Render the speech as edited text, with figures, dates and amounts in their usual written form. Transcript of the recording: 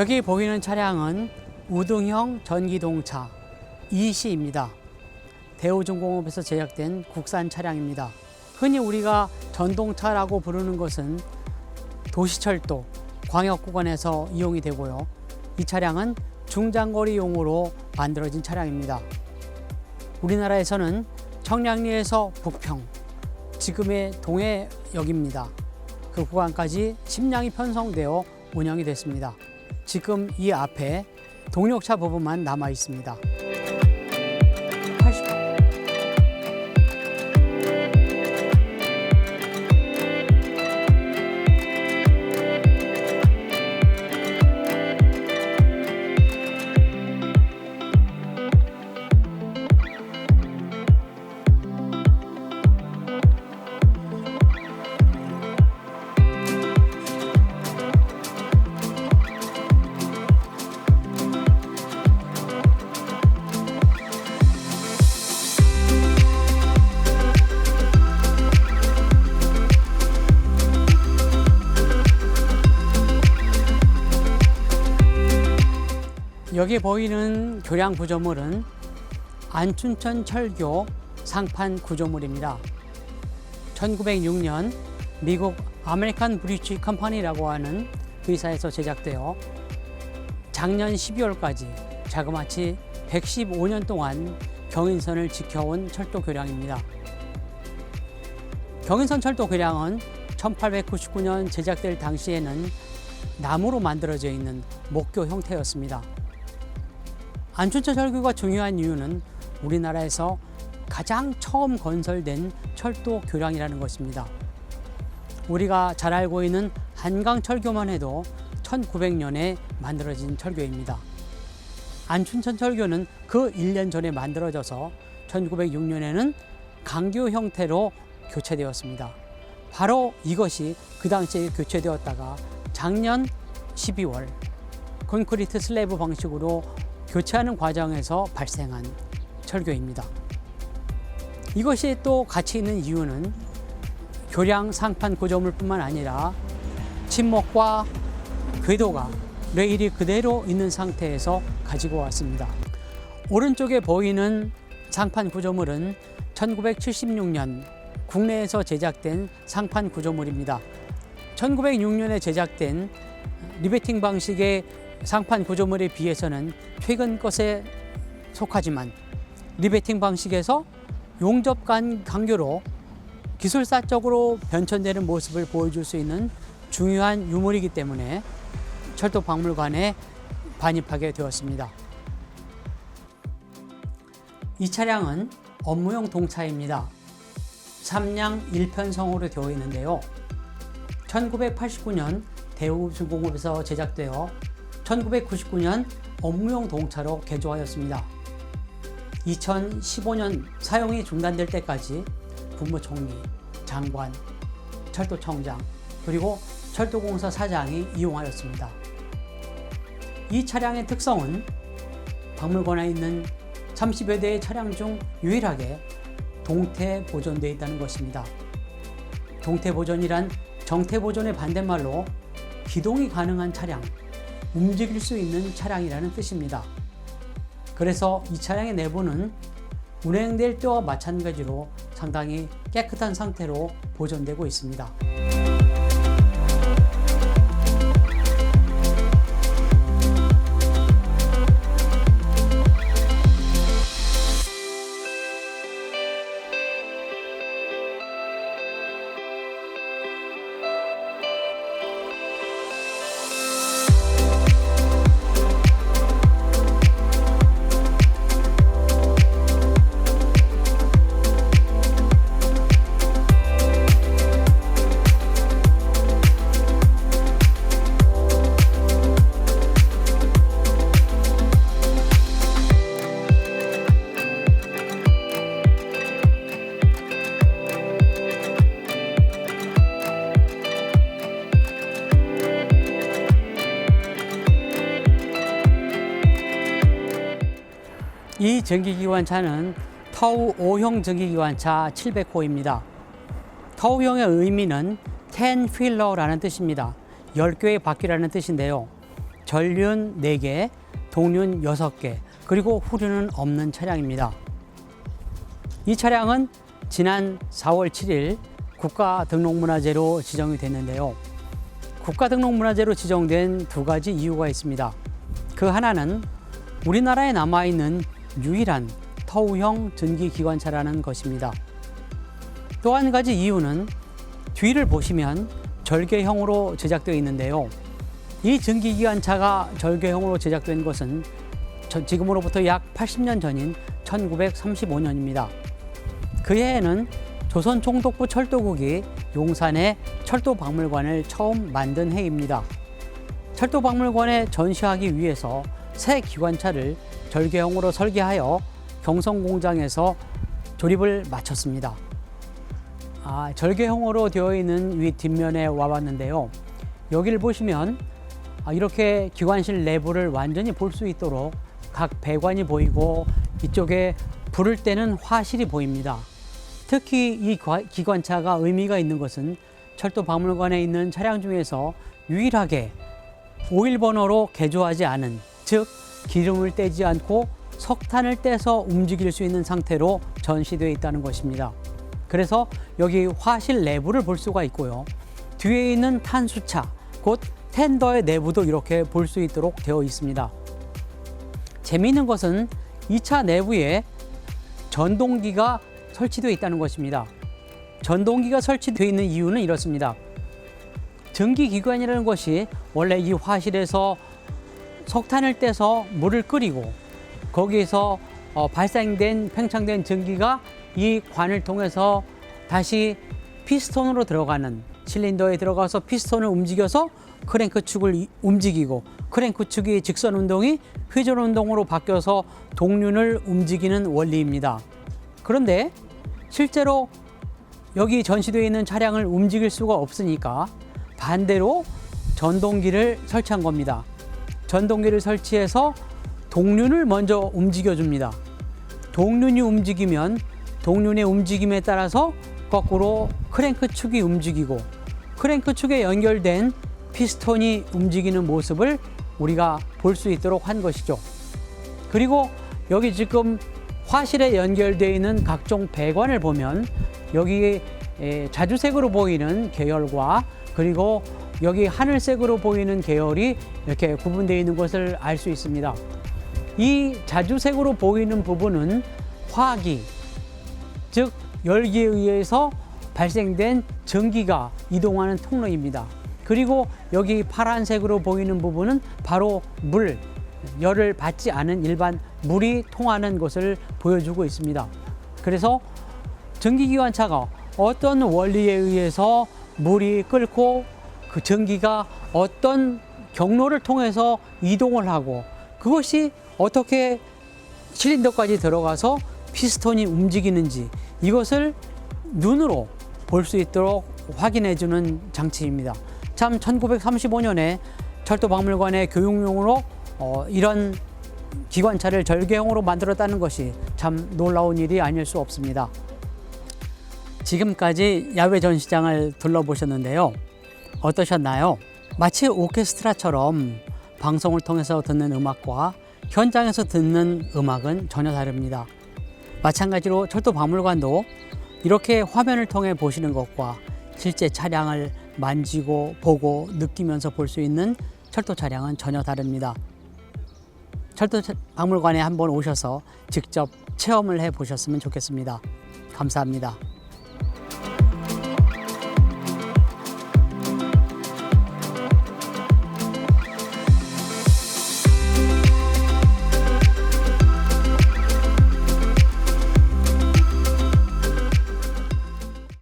여기 보이는 차량은 우등형 전기동차 EC입니다. 대우중공업에서 제작된 국산 차량입니다. 흔히 우리가 전동차라고 부르는 것은 도시철도, 광역구간에서 이용이 되고요. 이 차량은 중장거리용으로 만들어진 차량입니다. 우리나라에서는 청량리에서 북평, 지금의 동해역입니다. 그 구간까지 10량이 편성되어 운영이 됐습니다. 지금 이 앞에 동력차 부분만 남아 있습니다. 여기 보이는 교량 구조물은 안춘천 철교 상판 구조물입니다. 1906년 미국 아메리칸 브리지 컴퍼니라고 하는 회사에서 제작되어 작년 12월까지 자그마치 115년 동안 경인선을 지켜온 철도 교량입니다. 경인선 철도 교량은 1899년 제작될 당시에는 나무로 만들어져 있는 목교 형태였습니다. 안춘천 철교가 중요한 이유는 우리나라에서 가장 처음 건설된 철도 교량이라는 것입니다. 우리가 잘 알고 있는 한강철교만 해도 1900년에 만들어진 철교입니다. 안춘천 철교는 그 1년 전에 만들어져서 1906년에는 강교 형태로 교체되었습니다. 바로 이것이 그 당시에 교체되었다가 작년 12월 콘크리트 슬래브 방식으로 교체하는 과정에서 발생한 철교입니다. 이것이 또 가치 있는 이유는 교량 상판 구조물뿐만 아니라 침목과 궤도가 레일이 그대로 있는 상태에서 가지고 왔습니다. 오른쪽에 보이는 상판 구조물은 1976년 국내에서 제작된 상판 구조물입니다. 1906년에 제작된 리베팅 방식의 상판 구조물에 비해서는 최근 것에 속하지만 리베팅 방식에서 용접관 강교로 기술사적으로 변천되는 모습을 보여줄 수 있는 중요한 유물이기 때문에 철도박물관에 반입하게 되었습니다. 이 차량은 업무용 동차입니다. 3량 1편성으로 되어 있는데요. 1989년 대우중공업에서 제작되어 1999년 업무용 동차로 개조하였습니다. 2015년 사용이 중단될 때까지 국무총리, 장관, 철도청장, 그리고 철도공사 사장이 이용하였습니다. 이 차량의 특성은 박물관에 있는 30여 대의 차량 중 유일하게 동태 보존되어 있다는 것입니다. 동태 보존이란 정태 보존의 반대말로 기동이 가능한 차량, 움직일 수 있는 차량이라는 뜻입니다. 그래서 이 차량의 내부는 운행될 때와 마찬가지로 상당히 깨끗한 상태로 보존되고 있습니다. 이 전기기관차는 터우 5형 전기기관차 700호입니다. 터우형의 의미는 10 wheeler라는 뜻입니다. 10개의 바퀴라는 뜻인데요. 전륜 4개, 동륜 6개, 그리고 후륜은 없는 차량입니다. 이 차량은 지난 4월 7일 국가등록문화재로 지정이 됐는데요. 국가등록문화재로 지정된 2가지 이유가 있습니다. 그 하나는 우리나라에 남아있는 유일한 터우형 전기기관차라는 것입니다. 또 한 가지 이유는 뒤를 보시면 절개형으로 제작되어 있는데요. 이 전기기관차가 절개형으로 제작된 것은 지금으로부터 약 80년 전인 1935년입니다. 그 해에는 조선총독부 철도국이 용산에 철도박물관을 처음 만든 해입니다. 철도박물관에 전시하기 위해서 새 기관차를 절개형으로 설계하여 경성공장에서 조립을 마쳤습니다. 절개형으로 되어 있는 위 뒷면에 와봤는데요. 여기를 보시면 이렇게 기관실 내부를 완전히 볼 수 있도록 각 배관이 보이고 이쪽에 불을 때는 화실이 보입니다. 특히 이 기관차가 의미가 있는 것은 철도박물관에 있는 차량 중에서 유일하게 오일 버너로 개조하지 않은, 즉 기름을 떼지 않고 석탄을 떼서 움직일 수 있는 상태로 전시되어 있다는 것입니다. 그래서 여기 화실 내부를 볼 수가 있고요. 뒤에 있는 탄수차, 곧 텐더의 내부도 이렇게 볼 수 있도록 되어 있습니다. 재미있는 것은 이 차 내부에 전동기가 설치되어 있다는 것입니다. 전동기가 설치되어 있는 이유는 이렇습니다. 전기기관이라는 것이 원래 이 화실에서 석탄을 떼서 물을 끓이고 거기에서 발생된 팽창된 전기가 이 관을 통해서 다시 피스톤으로 들어가는, 실린더에 들어가서 피스톤을 움직여서 크랭크 축을 움직이고 크랭크 축이 직선 운동이 회전 운동으로 바뀌어서 동륜을 움직이는 원리입니다. 그런데 실제로 여기 전시되어 있는 차량을 움직일 수가 없으니까 반대로 전동기를 설치한 겁니다. 전동기를 설치해서 동륜을 먼저 움직여줍니다. 동륜이 움직이면 동륜의 움직임에 따라서 거꾸로 크랭크 축이 움직이고 크랭크 축에 연결된 피스톤이 움직이는 모습을 우리가 볼 수 있도록 한 것이죠. 그리고 여기 지금 화실에 연결되어 있는 각종 배관을 보면 여기 자주색으로 보이는 계열과 그리고 여기 하늘색으로 보이는 계열이 이렇게 구분되어 있는 것을 알 수 있습니다. 이 자주색으로 보이는 부분은 화기, 즉 열기에 의해서 발생된 전기가 이동하는 통로입니다. 그리고 여기 파란색으로 보이는 부분은 바로 물, 열을 받지 않은 일반 물이 통하는 것을 보여주고 있습니다. 그래서 전기기관차가 어떤 원리에 의해서 물이 끓고 그 전기가 어떤 경로를 통해서 이동을 하고 그것이 어떻게 실린더까지 들어가서 피스톤이 움직이는지 이것을 눈으로 볼 수 있도록 확인해 주는 장치입니다. 참 1935년에 철도박물관의 교육용으로 이런 기관차를 절개형으로 만들었다는 것이 참 놀라운 일이 아닐 수 없습니다. 지금까지 야외 전시장을 둘러보셨는데요. 어떠셨나요? 마치 오케스트라처럼 방송을 통해서 듣는 음악과 현장에서 듣는 음악은 전혀 다릅니다. 마찬가지로 철도박물관도 이렇게 화면을 통해 보시는 것과 실제 차량을 만지고 보고 느끼면서 볼 수 있는 철도 차량은 전혀 다릅니다. 철도박물관에 한번 오셔서 직접 체험을 해 보셨으면 좋겠습니다. 감사합니다.